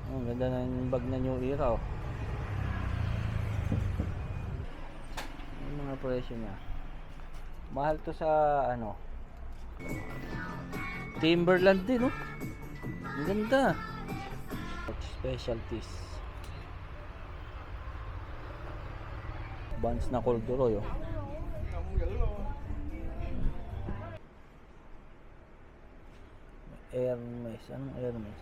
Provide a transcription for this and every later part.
Oh, ganda ng bag na New Era, oh. Yung mga presyo niya. Mahal to sa ano, Timberland din, oh. Ang ganda. Specialties. Vans na corduroy, oh. Hermes. Anong Hermes?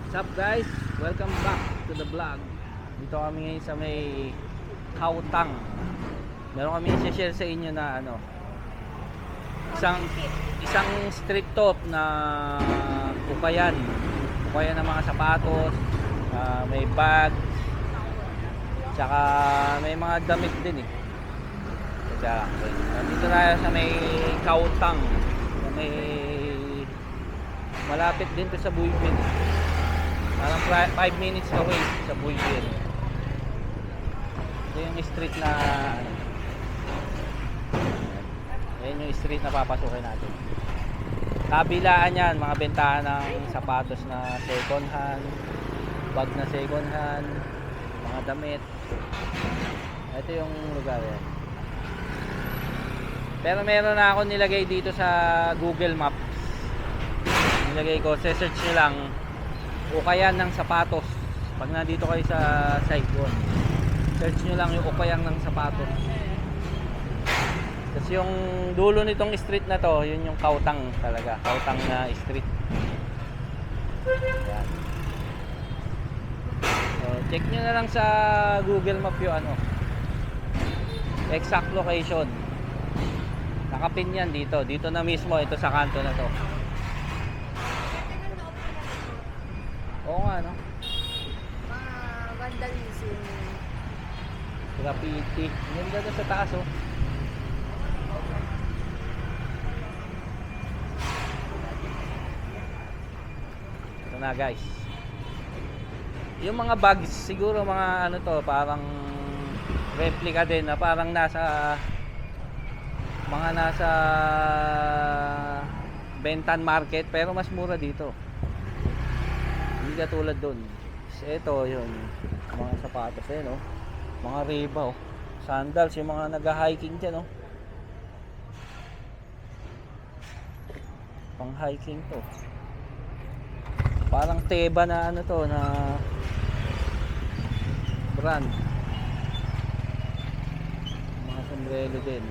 What's up guys? Welcome back to the vlog. Dito kami ngayon sa may Kautang. Meron kami i-share sa inyo na ano, isang street top na ukayan ng mga sapatos, may bag, tsaka may mga damit din eh. Kaya nandito tayo sa may Kautang, sa may malapit din to sa Buivin. Parang 5 minutes away sa Buivin. Ito yung street na ano, ayan yung street na papasukin natin. Kabilaan yan, mga bentahan ng sapatos na second hand, bag na second hand, mga damit. Ito yung lugar yan. Pero meron na ako nilagay dito sa Google Maps. Nilagay ko, search nyo lang ukayan ng sapatos. Pag nandito kayo sa Saigon, search nyo lang yung ukayan ng sapatos. Kasi yung dulo nitong street na to, yun yung Kautang talaga, Kautang na street. Yan. So, check nyo na lang sa Google Map yung ano, exact location. Nakapin yan dito na mismo, ito sa kanto na to. Oo nga, no? Mga vandalism. Graffiti. Ganda doon sa taas, oh. Ito na, guys. Yung mga bags, siguro mga ano to, parang replica din na parang nasa Bentan Market, pero mas mura dito. Hindi katulad doon. Ito yun, mga sapatos eh, no? Mga Reebok, sandals, yung mga nag-hiking dyan, no? Pang hiking to. Parang Teva na ano to, na brand. Mga sombrero din.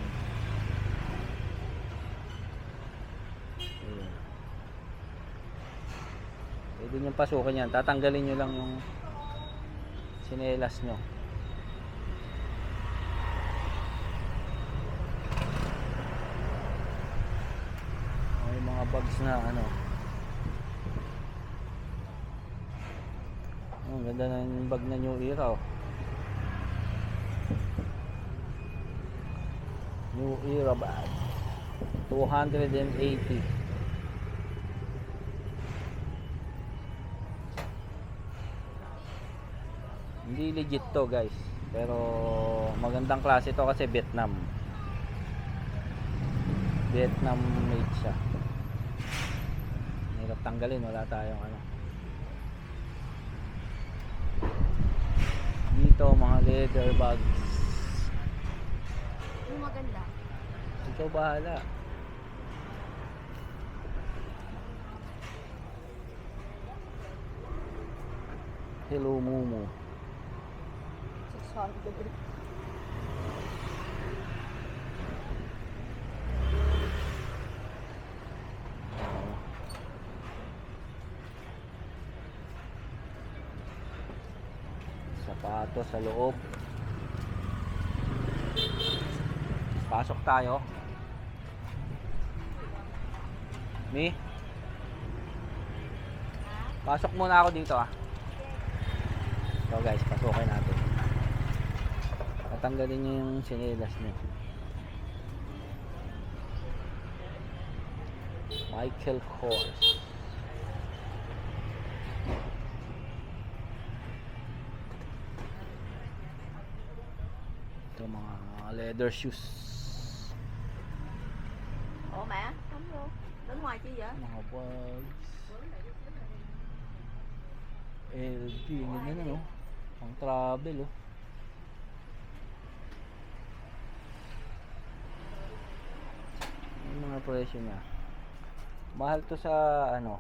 Pwede nyo pasukin yan. Tatanggalin nyo lang yung sinelas nyo. May mga bags na ano. Ang ganda ng bag na New Era, oh. New Era bag. 280. Hindi legit to, guys, pero magandang klase to kasi Vietnam made siya. Hirap tanggalin, wala tayong ano dito, mga leather bags. Yung maganda. Ikaw bahala. Hello Mumu. Sapatos sa loob. Pasok tayo. Pasok muna ako dito, ah. So guys, pasukin natin. Tatanggalin nyo yung sinelas nyo. Michael Kors. Ito mga leather shoes. Ủa mẹ, không vô. Đứng ngoài chi vậy? Mga bags. LV, ang ganda na, no? Ang travel, oh. Yung mga presyo niya. Mahal to sa, ano,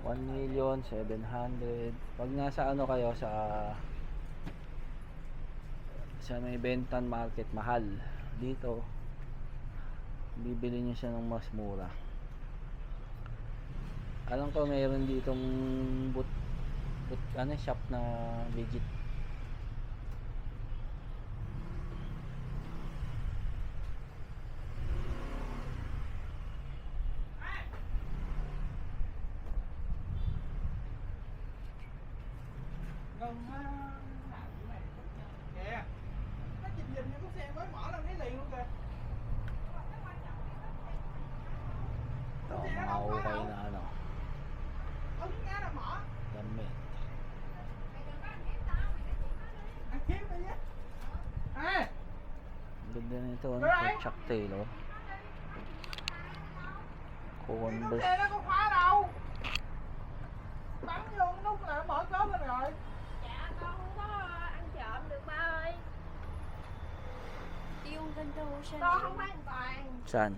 1,700,000. Pag nasa ano kayo sa may Benton Market, mahal. Dito bibili niyo siya ng mas mura. Alam ko mayroon ditong ano, shop na legit. Gần nào của mày kìa, nó chìm như con xe mới mở lên thấy liền luôn kìa. Ito, mga ukay na ano, Ở cái ngã nào mở damit. ăn kiếm đi nhé. À Ang ganda nito, ano, kay Chuck Taylor. con Converse. xe nó có khóa đâu, bắn vô cái nút là mở cốp lên rồi. Dạ con không có ăn trộm được ba ơi. Tiêu kênh châu sinh. Con không phải an toàn. Saan?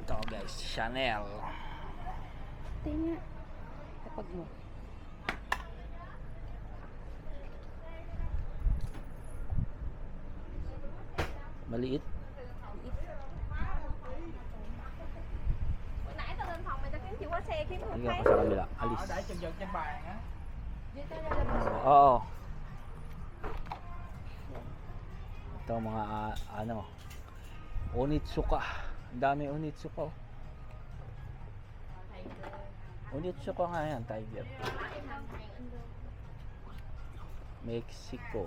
Ito guys, Chanel. Tingnan. Kapag mo. Maliit. Hồi nãy tao lên phòng mày tao kiếm chìa khóa xe kiếm không Hindi thấy. ako sa kabila. Ở Alis. để chừng chừng trên bàn á. Với tao ra là Oo. Ito mga ano, Onitsuka. Ang dami Onitsuka, oh. Onitsuka nga yan, Tiger. Mexico.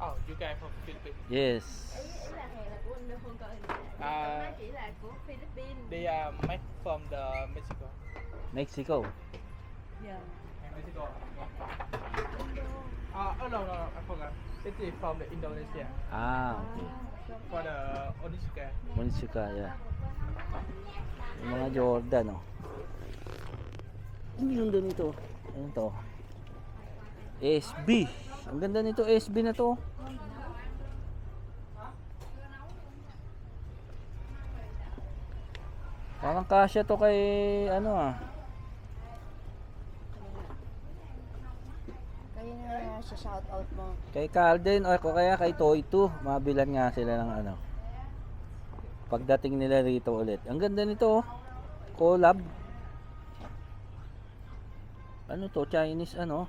Oh, you guys from Philippines. Yes. ý là hè là của Indo không còn À, nó chỉ là của Philippines. they are made from the Mexico. Mexico. Dạ. Mexico. Oh no, I forgot. It is from the Indonesia. Ah, okay. For the Onitsuka. Onitsuka, yeah. Yung mga Jordan, oh. Ang ganda nito. Ano to? SB. Ang ganda nito, SB na to. Parang kasya to kay ano, ah. Kaya na sa shout out mo. Kay Calden o kaya kay Toy 2. Mabilan nga sila ng ano. Pagdating nila rito ulit. Ang ganda nito, oh. Collab. Ano to? Chinese ano?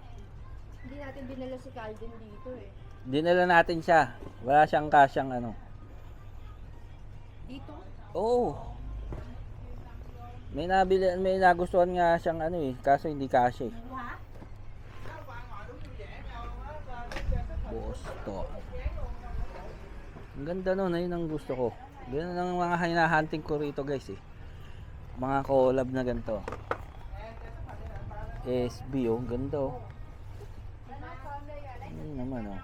Hindi natin dinala si Calvin dito eh. Dinala natin siya. Wala siyang kasyang ano. Dito? Oo. May nabili, may nagustuhan nga siyang ano eh, kaso hindi kasya eh. Ha? Boston. Ang ganda nun, ayun ang gusto ko. Ganun ang mga hinahunting ko rito guys eh. Mga collab na ganito. SB oh, ang ganda oh. Ano naman oh.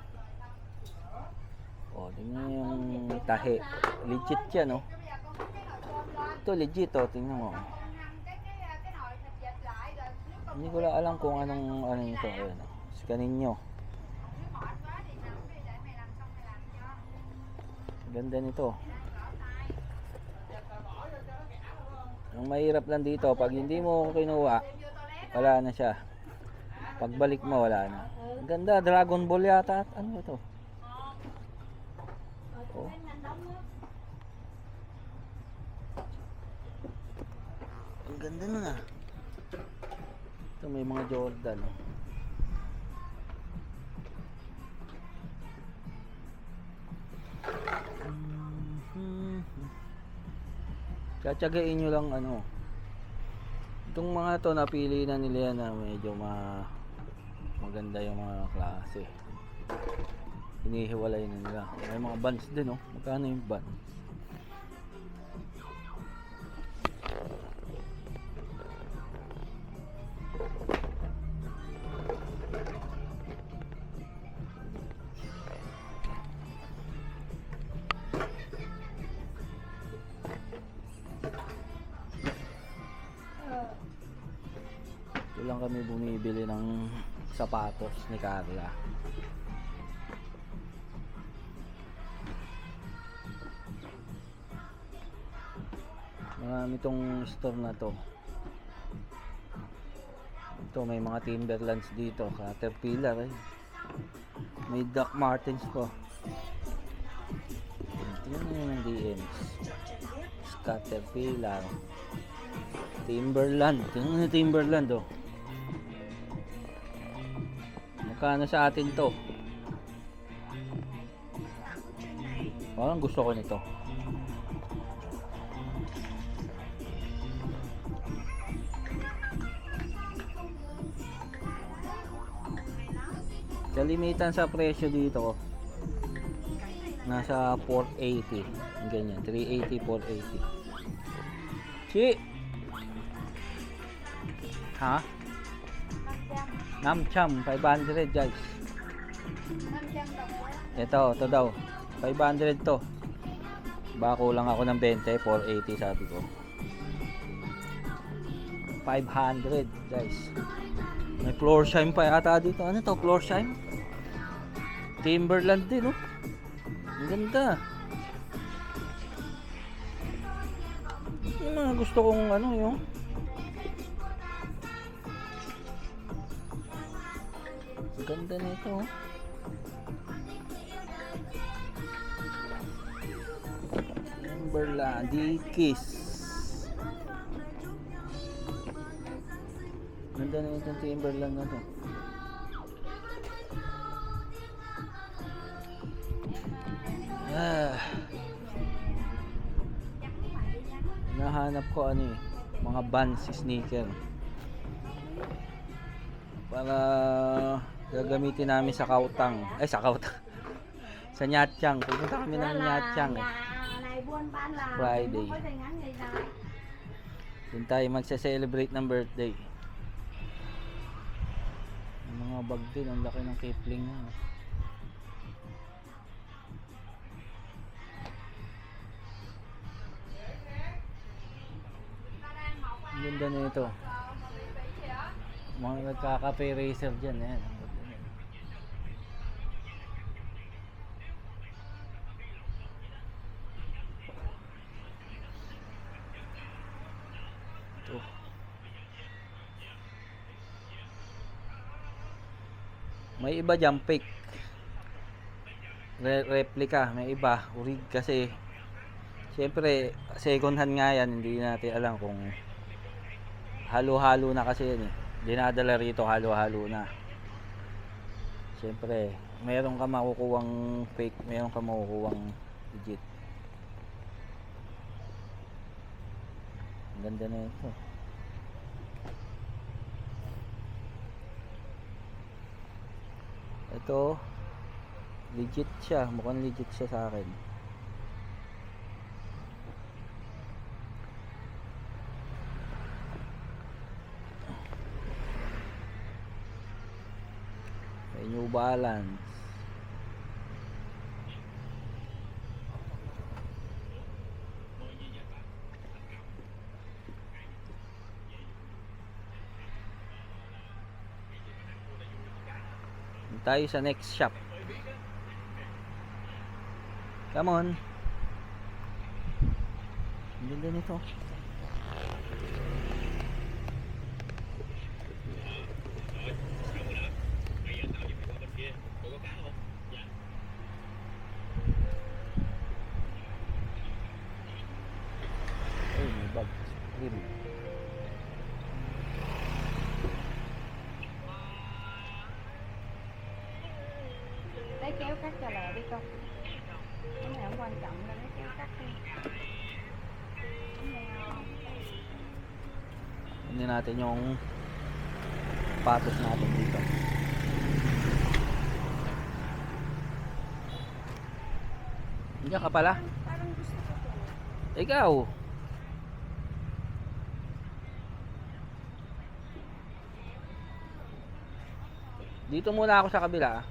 Oh, tingnan yung tahe. Legit yan oh. Ito legit oh, tingnan mo. Hindi ko lang alam kung anong ano ito. Ayun oh. Scanin nyo. Ganda nito. Ang mahirap lang dito, pag hindi mo kinuha, wala na siya. Pagbalik mo, wala na. Ang ganda, Dragon Ball yata. Ano ito? Oh. Ang ganda nun ah. Ito may mga Jordan. Oh. Tsatsagain nyo lang ano. Itong mga to napili na nila yan na medyo maganda yung mga klase. Hinihiwalay na nila. May mga bands din oh. Magkano yung band? Ito lang kami bumibili ng sapatos ni Carla. Marami tong store na to. Ito may mga Timberlands dito, Caterpillar eh. May Doc Martens po. Yan yung DMs. Caterpillar. Timberland. Tingnan yung Timberland oh. Magkano sa atin to? Parang gusto ko nito. Kalimitan sa presyo dito nasa 480. Ganyan, 380, 480. Chi! Ha? Namcham, 500 guys. Ito daw. 500 to. Baka kulang ako ng 20, 480 sabi ko. 500 guys. May floor shine pa yata dito. Ano to? Floor shine? Timberland din, oh. Ang ganda. Yung mga gusto kong ano, yung ang ganda nito, oh. Timberland, Dickies. Ganda na itong Timberland na to. Nahanap ko ano eh, mga Vans sneaker para gagamitin namin sa Kautang. Sa Kautang. Sa Nyatchang. Pupunta kami ng Nyatchang eh. Friday. Doon tayo magse-celebrate ng birthday. Yung mga bag din, ang laki ng Kipling na. Ang ganda na ito. Mga nagkakape racer dyan. Ayan. Ito. May iba dyan fake. Replica. May iba. Urig kasi. Siyempre, second hand nga yan. Hindi natin alam kung halo-halo na kasi yan eh. Dinadala rito halo-halo na. Siyempre, meron ka makukuwang fake, meron ka makukuwang legit. Ang ganda na ito. Ito, legit siya. Mukhang legit siya sa akin. New Balance. Tayo sa next shop. Come on. Ang ganda nito. Bag Supreme. Lấy kéo cắt cho lẹ đi con. Cái này không quan trọng đâu, lấy kéo cắt đi. Hindi natin yung patos natin dito. Hindi ka pala? Parang gusto ko to. Ikaw. Dito muna ako sa kabila.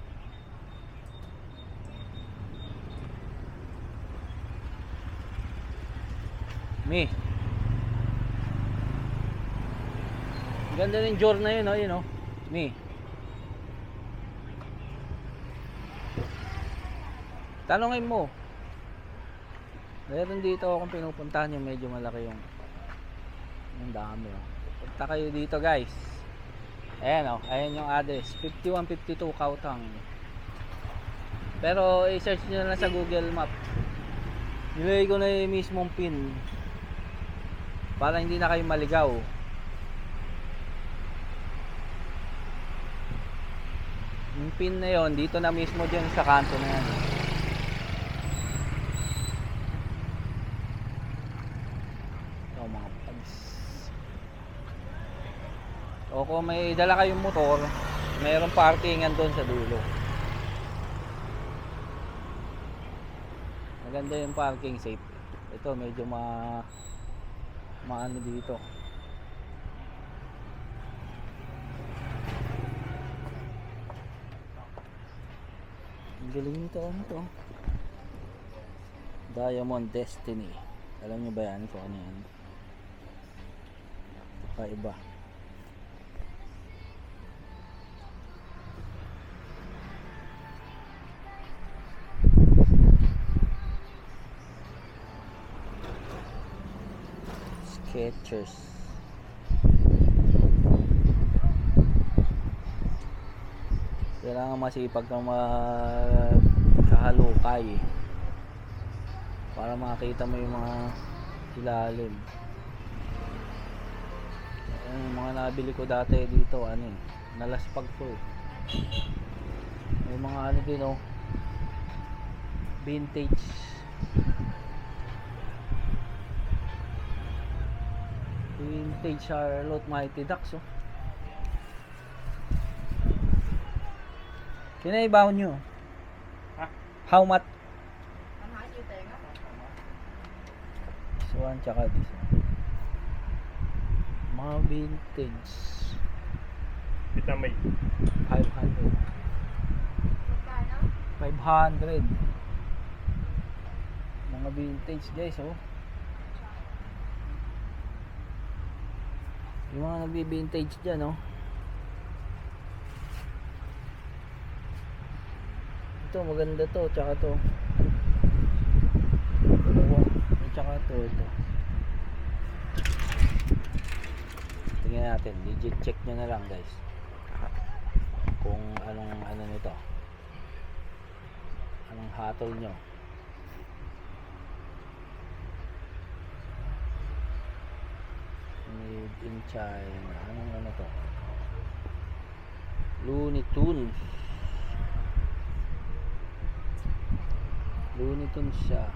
Mi. Ganda ng Jor na yun, oh, yun, oh. Mi. Tanungin mo. Meron dito akong pinupuntahan yung medyo malaki yung dami, oh. Punta kayo dito, guys. Ayan, oh. Ayan yung address. 5152 Kautang. Pero i-search nyo na lang sa Google Map. Nilagay ko na yung mismong pin para hindi na kayo maligaw. Yung pin na yon dito na mismo dyan sa kanto na yan. Ito mga pags. O kung may dala kayong motor, mayroong parkingan doon sa dulo. Maganda yung parking, safe. Ito medyo maano dito. Ang galing nito, ano to? Diamond Destiny. Alam niyo ba yan kung ano yan? Kakaiba. Skechers. Kailangan masipag kang magkahalukay para makita mo yung mga ilalim. Yung mga nabili ko dati dito, ano eh, nalaspag ko eh. May mga ano din, oh, vintage. Vintage Charlotte Mighty Ducks, oh. Kinaibaw nyo? Ha? How much? Anh hỏi nhiêu tiền á? This one tsaka this one. Mga vintage. Vitamin. 500. Tay nó. 500. Mga vintage, guys, oh. Yung mga nagbi-vintage dyan, oh. Ito maganda to, tsaka to. Dalawa, tsaka to, ito. Tingnan natin, legit check nyo na lang, guys. Kung anong ano nito. Anong hatol nyo. Made in China. Anong ano to? Looney Tunes. Looney Tunes siya.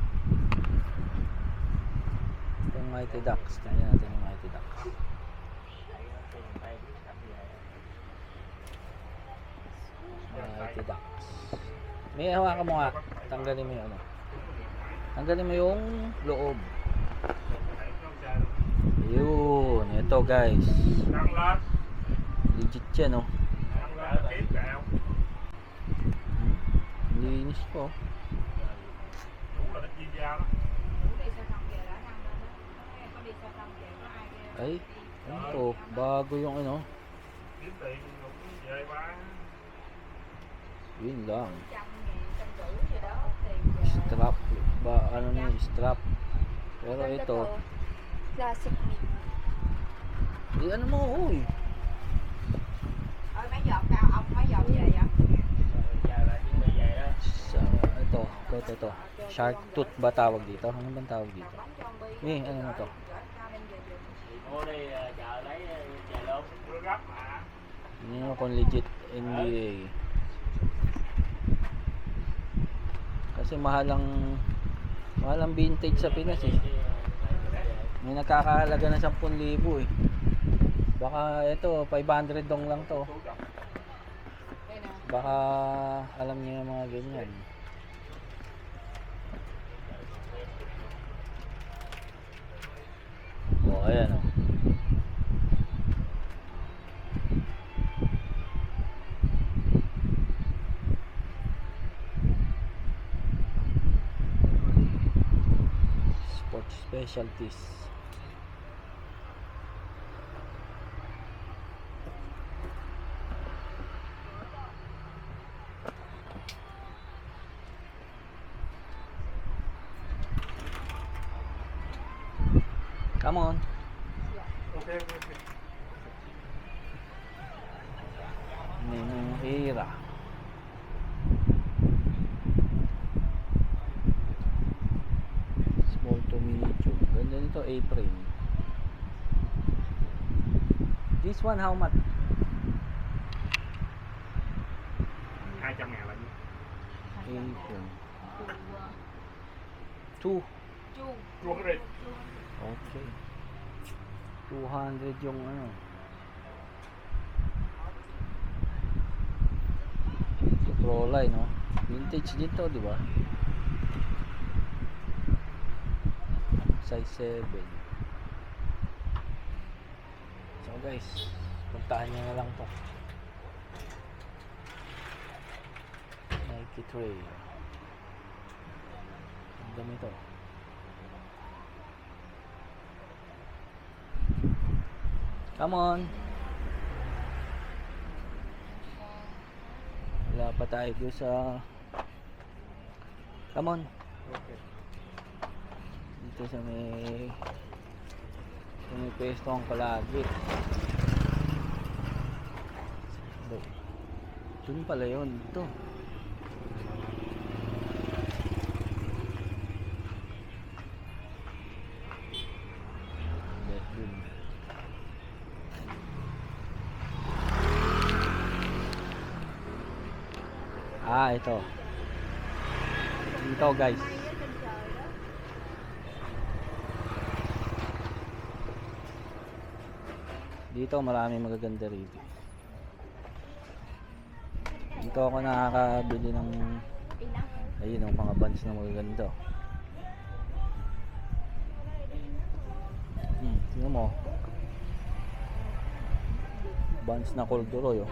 Itong Mighty Ducks. Tingnan natin yung Mighty Ducks. Mighty Ducks. May hawakan mo nga. Tanggalin mo yung ano. Tanggalin mo yung loob. Yun. Ito, guys. Legit yan, oh. Linis po. Đi xe không về đã ăn lên đó. Em có đi xe không về có ai ghê. Ay, ano to? Bago yung ano. Yun lang. 150 gì đó tiền về. Strap. Ba, ano na yung strap. Pero ito, Classic meat. di ano mo, uy. Ơi mấy giọt cao ông mấy giọt về vậy? Ito. Shark tooth ba tawag dito? Ano bang tawag dito? Bánh cho ông Bi. Ni, ano na to? Cao đem về dùng. Hindi mo kung legit NBA. Kasi mahalang vintage sa Pinas eh. May nakakahalaga na 10,000 eh. Baka ito 500 dong lang to. Đây nè. Baka alam niyo yung mga ganyan. Oh, ayan oh. Sports specialties. Come on. Okay, okay, okay. Ninong Hira. Small to medium. Ganda nito, April. This one how much? 200.000 là gì? April. 2. Chu. 200. Okay. 200 yung ano. Ito Proline, no? Vintage dito, di ba? Size 7. So guys, puntahan nyo na lang to. Nike Trail. Ang dami to. Come on. Wala pa tayo doon sa... Come on. Okay. Dito sa may pwesto ang palagi. Doon pala yun. Ito. Dun. Ito. Ito guys. Dito marami magaganda rito. Dito ako nakakabili ng ayun ng mga bands na magaganda. Tingnan mo. Bands na corduroy oh.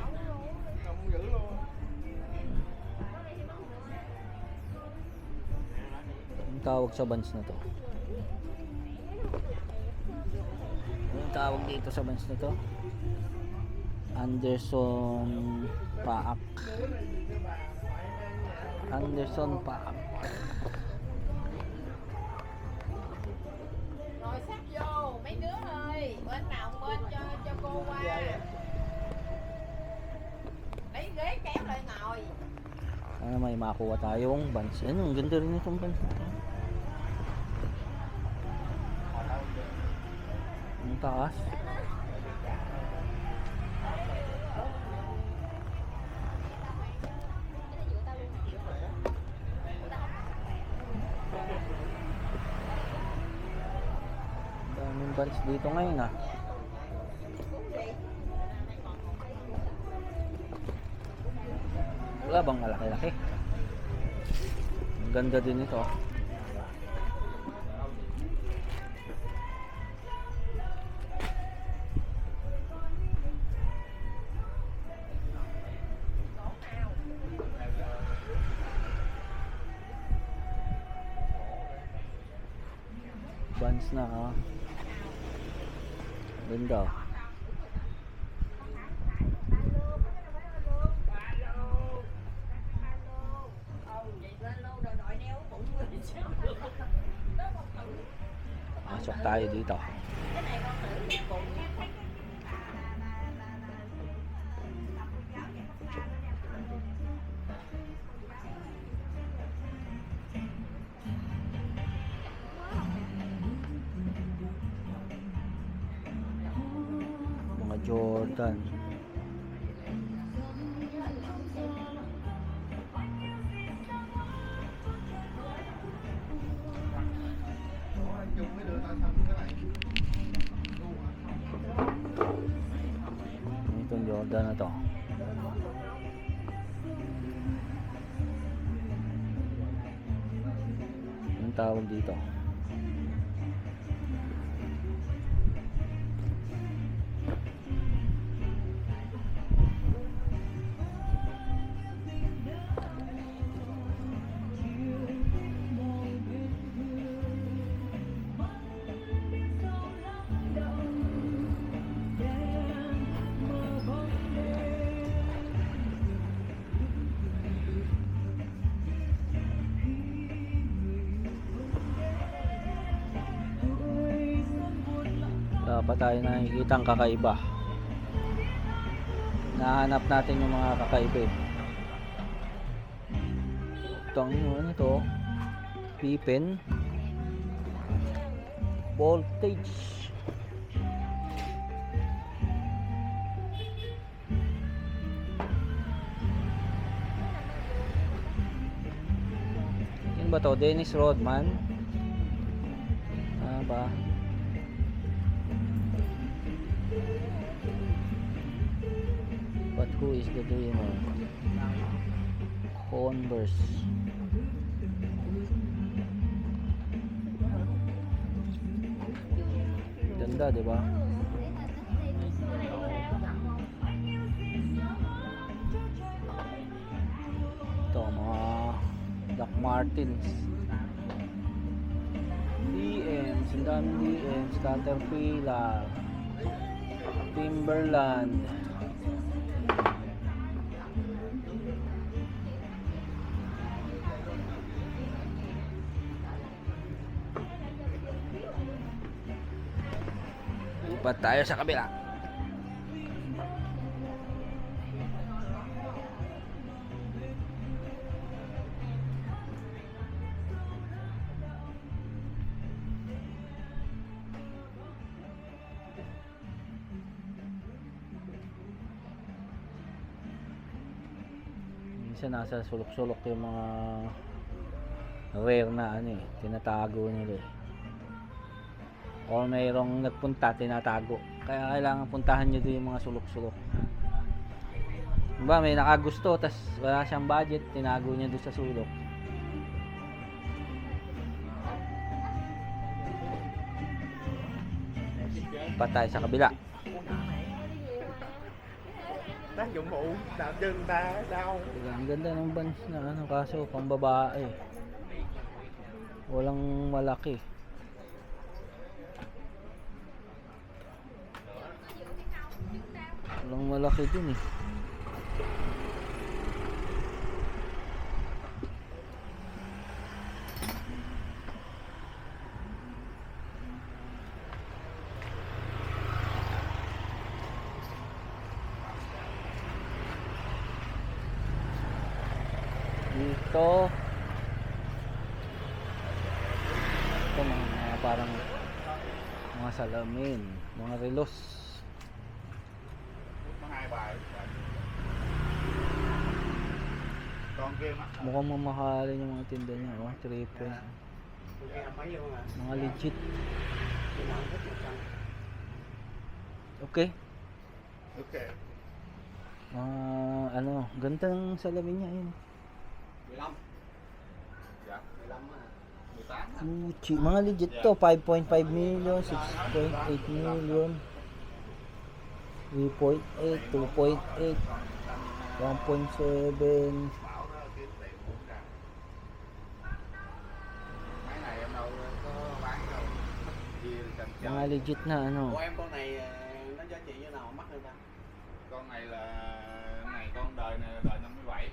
Không giữ luôn. Ang tawag sa bands na to? Anong tawag dito sa bands na to? Anderson Paak. Anderson Paak. Ngồi sát vô mấy đứa ơi, bên nào bên cho cô qua. Lấy ghế kéo lại ngồi. Sana may makuha tayong bands. Ano, ang ganda rin itong bands na to. Ang taas. Daming bands dito ngayon ah. Wala bang malaki-laki? Ang ganda din ito. Bands na ah. Ganda. Pasok tayo dito. Mga Jordan. Chung mới đưa tao thăm cái này. Itong Jordan na to. Anong tawag dito? pa tayo nakikitang kakaiba. Nahanap natin yung mga kakaiba eh. Itong ano to, Pippen voltage. Yun ba to? Dennis Rodman? Ah ba? But who is the dreamer? Converse. Ganda, di ba? Ito, mga Doc Martens. DMs, ang daming DMs, Caterpillar, Timberland. Lipat tayo sa kabila. Minsan nasa sulok-sulok yung mga rare na ano eh, tinatago nila eh. O mayroong nagpunta, tinatago. Kaya kailangan puntahan nyo doon yung mga sulok-sulok. Diba, may nakagusto, tas wala siyang budget, tinago niya doon sa sulok. Patay sa kabila. Tác dụng phụ làm chân người ta đau. Ang ganda ng Vans na ano, kaso pang babae. Walang malaki. Walang malaki din eh. Dito ito mga parang mga salamin, mga relos. Hai bài. Còn kia mà. Mukhang mamahalin yung mga tinda niya, oh, 3 point. Mga legit. Okay. Okay. Ano, ganda ng salamin niya yun. 15. Dạ, 15 á. 18. Gucci, mga legit to, 5.5 million, 6.8 million, 3.8, 2.8, 1.7. Cái này em đâu có bán đâu. Chia thì cần Mga legit na ano. Của em con này nó giá trị như nào mắc hơn ta? Con này là con đời này là đời 57.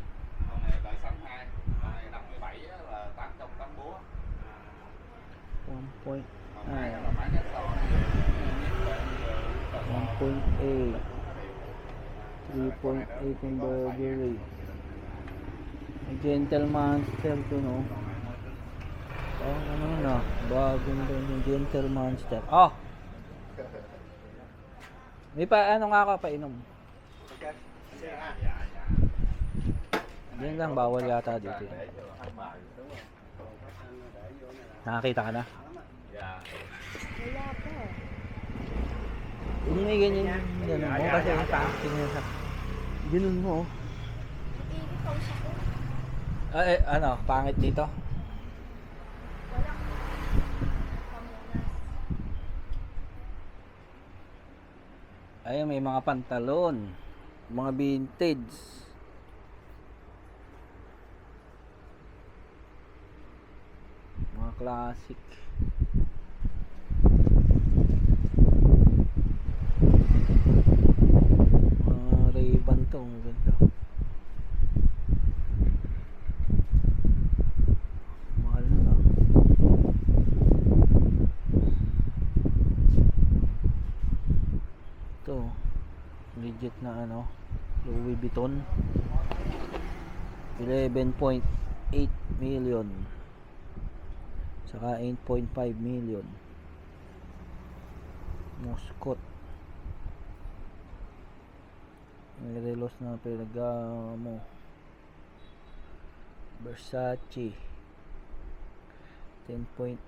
Con này là đời 62. Con này 57 á, là 884. 1.8, Còn này là bán cái to này. 1.8, 3.8 yung Burberry. Gentlemanster to, no? Oh, ano na, bagong din yung Gentlemanster. Oh! May pa, ano nga ako, painom. Okay. Dạ, dạ. Yan lang, bawal yata dito. Nakakita ka na? Dạ. Wala pa. Yung may ganyan yung gano'n mo, kasi yung packing niya sa... Ganun mo, oh. Ano, pangit dito? Ayun, may mga pantalon, mga vintage. Mga classic. Mga Ray-Ban to, ang ganda. Mahal na lang. Ito, legit na ano, Louis Vuitton. 11.8 million. Saka 8.5 million. Moscot. May relos na Ferragamo. Versace 10.8.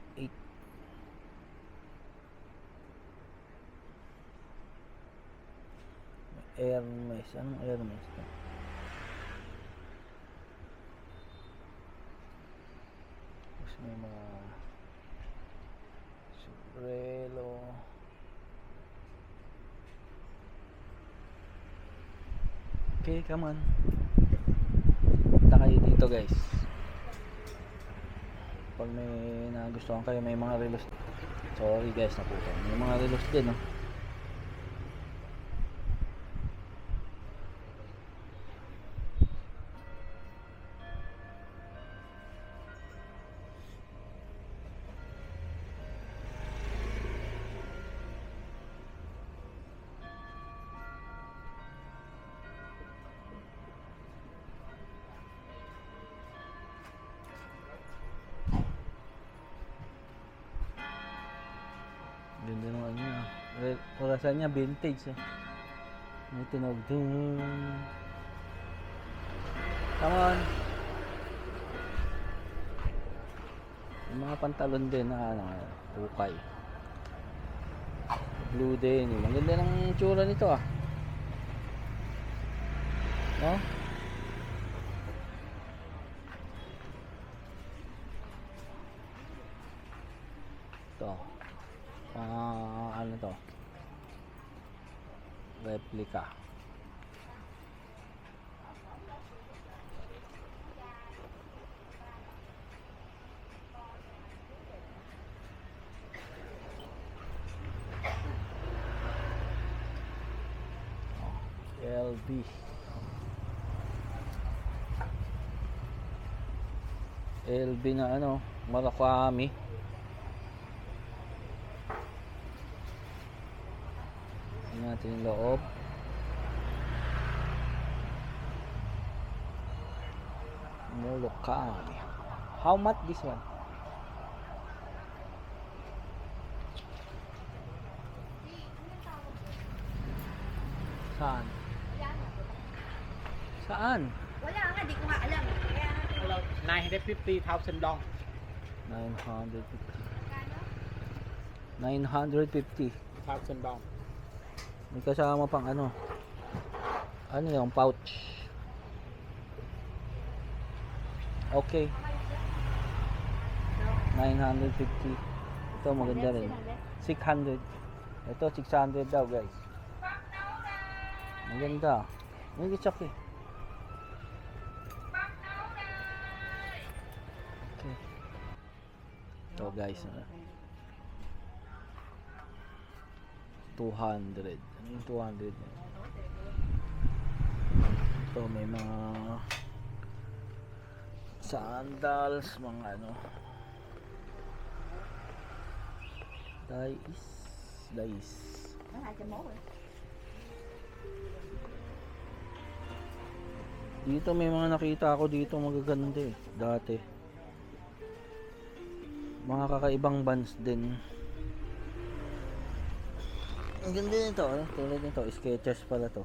Hermes. Anong Hermes to? Tapos may mga Sombrero. Okay, come on. Punta kayo dito guys. Pag may nagustuhan kayo, may mga relos. Sorry guys, naputo. May mga relos din, no? Ganda ng ano niya. Orasan niya vintage eh. May tunog dun. Come on. Yung mga pantalon din na ano, ukay. Blue din. Ang ganda ng tsura nito ah. No? Ito. Ano to? Replica. LV. LV na ano, Murakami. Natin yung loob. Murakami. How much this one? Saan? Saan? Wala nga, di ko nga alam. Kaya 950,000 dong. 950. 1,000 dong. May kasama pang ano yung pouch. Okay, 950. Ito maganda rin. 600. Ito 600 daw guys. Maganda. May gitsak eh. Okay. Ito guys, 200. Ano yung 200 na? Ito may mga sandals, mga ano. Dice. Dito may mga nakita ako dito magaganda eh. Dati. Mga kakaibang bands din. Ang ganda nito, tulad nito, Skechers pala to.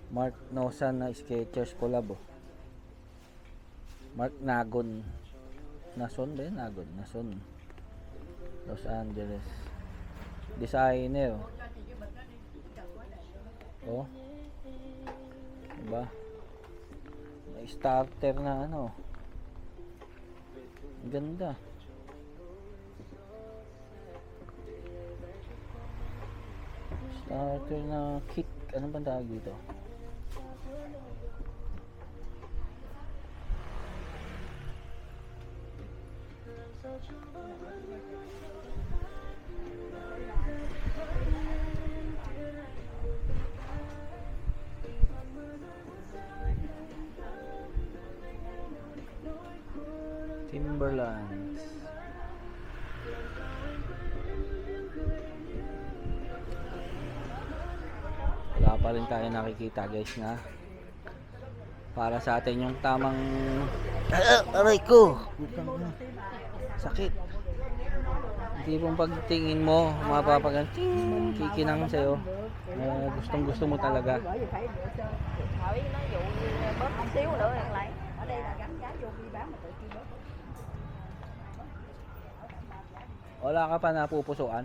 Mark Nosan na Skechers collab oh. Mark Nagon. Nason ba yun? Nagon. Nason. Los Angeles. Designer oh. Diba? May starter na ano. Ang ganda. Starter na kick. Ano bang tawag dito? Timberlands. pa rin tayo nakikita guys na para sa atin yung tamang aray ko, sakit. Hindi pong pagtingin mo mapapaganting kikinang sa'yo. Gustong gusto mo talaga. Bởi vì phải hỏi nó dụ như bớt một xíu nữa ăn lại. Ở đây là gắn giá vô đi bán mà tự chi bớt. Wala ka pa napupusuan?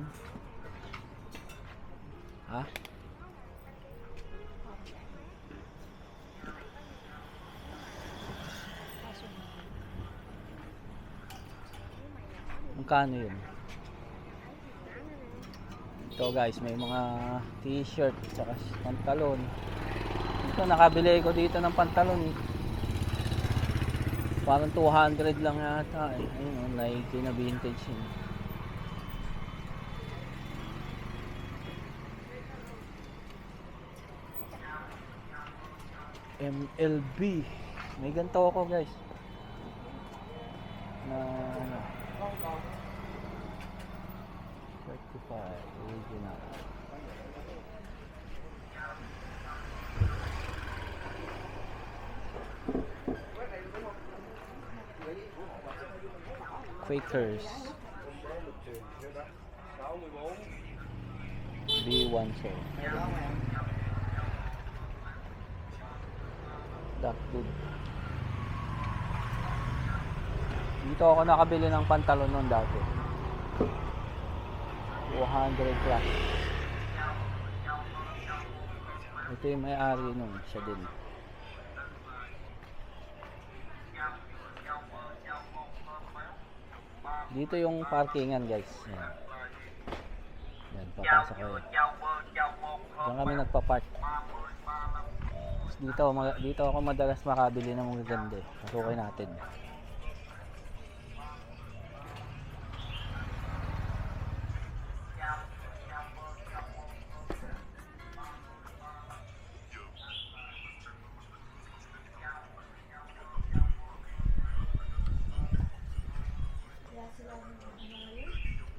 Ha? Magkano yun? Ito guys, may mga t-shirt tsaka pantalon. Ito, nakabili ko dito ng pantalon eh. Parang 200 lang yata eh. Ayun o, Nike na vintage yun. MLB. May ganito ako guys. Na ano, 35 original. Quakers B1 Soul. That good. Dito ako nakabili ng pantalon noon dati. 200 plus. Ito yung may-ari nun, siya din. Dito yung parkingan guys. Yan. Yan, papasok kayo. Diyan kami nagpa-park. Dito ako madalas makabili ng mga ganda. Pasukay natin.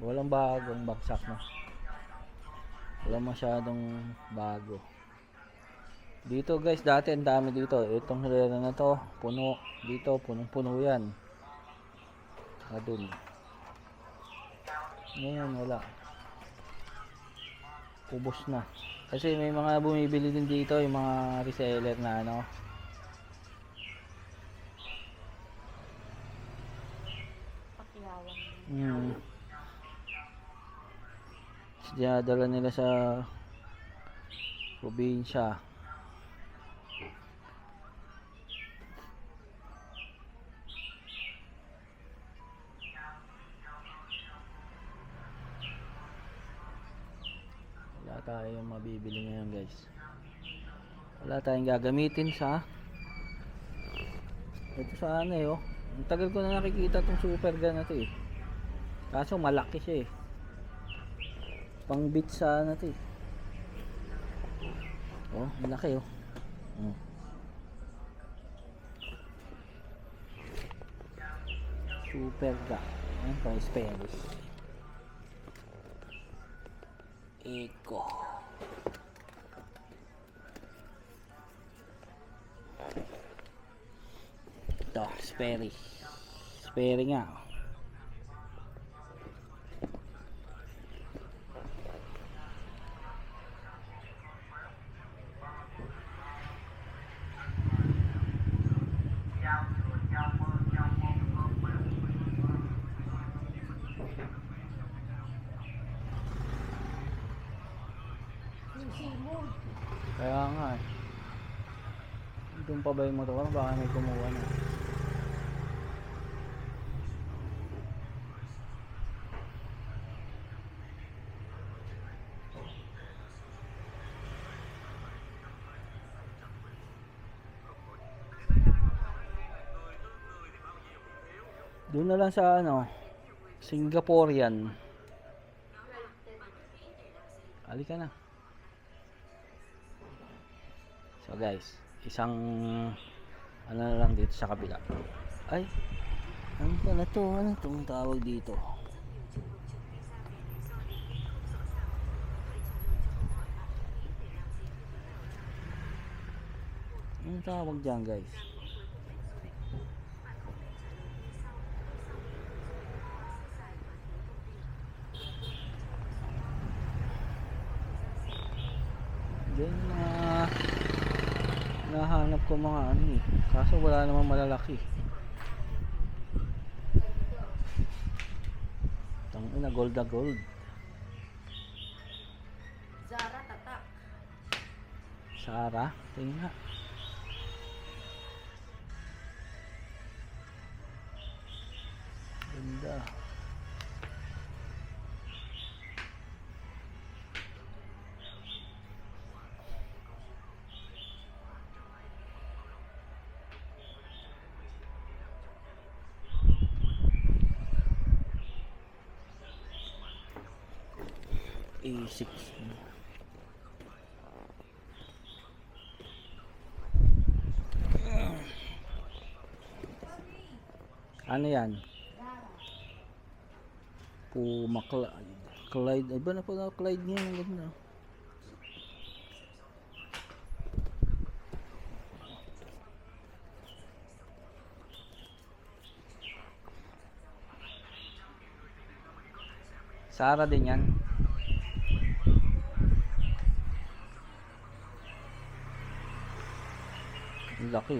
Walang bagong bagsak na. Walang masyadong bago. Dito guys, dati ang dami dito. Itong hilera na to, puno. Dito, punong-puno yan. Dun. Ngayon, wala. Ubos na. Kasi may mga bumibili din dito, yung mga reseller na ano. Dinadala nila sa probinsya. Wala tayong mabibili ngayon guys. Wala tayong gagamitin sa ito sa ano eh oh. Ang tagal ko na nakikita tong super gun na to eh. Kaso malaki siya eh. Pang beat sa ano to eh. Oh, malaki oh. Super gun. Ayan pang Spanish. Eco. Ito, Sperry. Sperry nga. Kaya nga eh. Doon pa ba yung motor? Baka may kumuha na. Doon na lang sa ano, Singaporean. Halika na. So guys, isang ano na lang dito sa kabila. Ay, ano pala to? Ano itong tawag dito? Anong tawag dyan guys? Diyan nahanap ko mga ano eh. Kaso wala namang malalaki. Tangina, gold na gold. Zara tatak. Sara, tingnan nga. Ganda. A6. Ano yan? Puma Clyde. Iba na pala Clyde niya. Ang ganda. Sara din yan. Ang laki.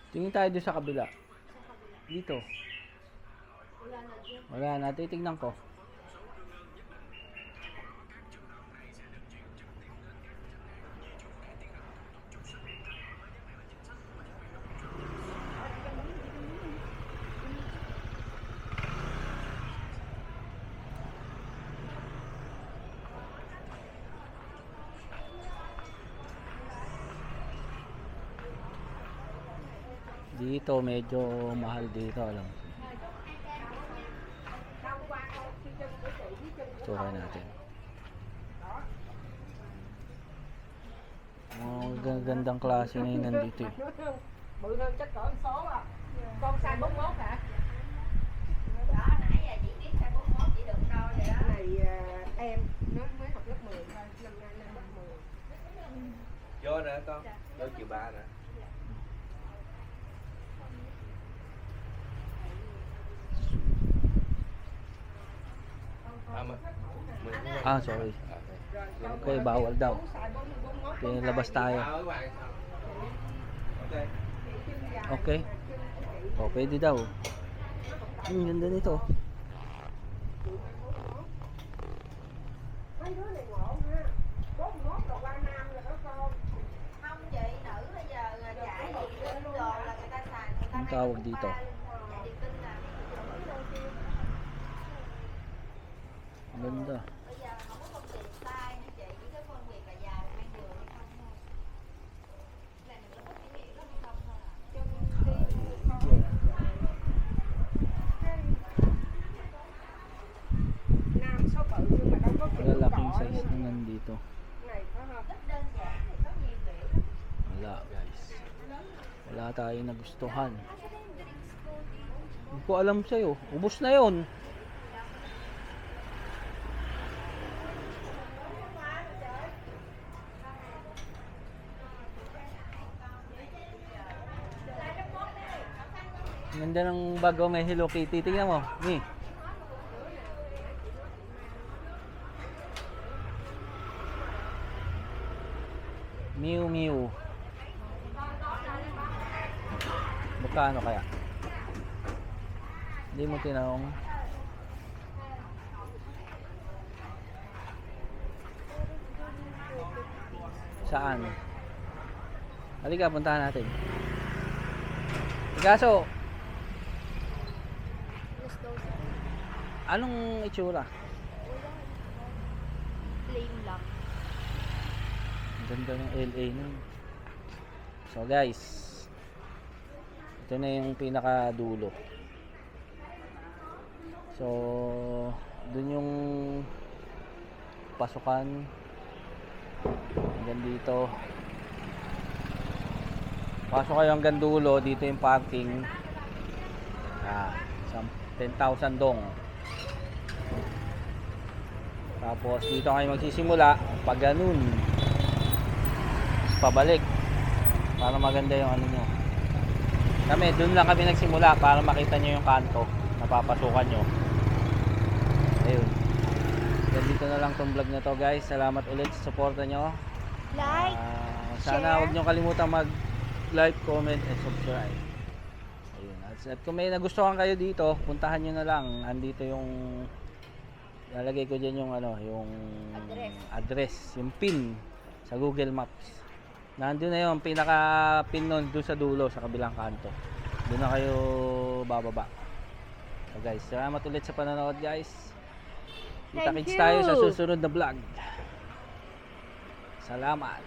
Tingin tayo doon sa kabila. Dito. Wala na. Titignan ko. Dito medyo mahal dito, alam. Tsura natin. Mga gandang klase na yun nandito eh. Bự hơn chắc cỡ số à. Con size 41 hả? Đó, nãy giờ chị biết size 41 chỉ được đo vậy đó. Này em nó mới học lớp 10 thôi, năm nay lên lớp 10. Vô nè con, vô chiều 3 nè. Sorry. Okay, bawal daw. Labas tayo. Okay. Oh, pwede daw. Ang ganda nito. Mấy đứa này ngộ ha. 41 rồi qua nam rồi đó con. Không chị, nữ bây giờ chạy gì lên đồ là người ta xài, người ta Ang tawag dito. chạy điện tinh là Ang ganda. bây giờ không có phân biệt size nữa chị, chỉ có phân biệt là dài hay vừa hay không thôi. Là mình có cái nghĩ đó hay không thôi à. Nam số bự nhưng mà đâu có kiểu Malalaking cỏ size như na nandito. này có không? Rất đơn giản thì có nhiều kiểu. Wala guys. Wala tayong nagustuhan. Hindi ko alam sa'yo. Ubus na yon. Ganda ng bago, may Hello Kitty. Tingnan mo. Ni. Mew Mew. Magkano kaya? Hindi mo tinanong. Saan? Halika, puntahan natin. Kaso, anong itsura? Plain lang. Ang ganda ng LA nun. So guys, ito na yung pinaka dulo. So dun yung pasukan hanggang dito. Pasok kayo hanggang dulo, dito yung parking. Ah, 10,000 dong. Tapos dito kayo magsisimula pag ganun. Pabalik para maganda yung ano nyo. Kami, dun lang kami nagsimula para makita nyo yung kanto na papasukan nyo. Ayun. Dito na lang tong vlog na to guys. Salamat ulit sa suporta nyo. Like, Sana share. huwag nyo kalimutan mag like, comment, and subscribe. Ayun. At kung may nagustuhan kayo dito, puntahan nyo na lang. Andito yung lalagay ko dyan yung ano, yung address, yung pin sa Google Maps. Nandun na yung pinaka pin nun doon sa dulo sa kabilang kanto. Doon na kayo bababa. So guys, salamat ulit sa panonood guys. Kita-kits tayo sa susunod na vlog. Salamat.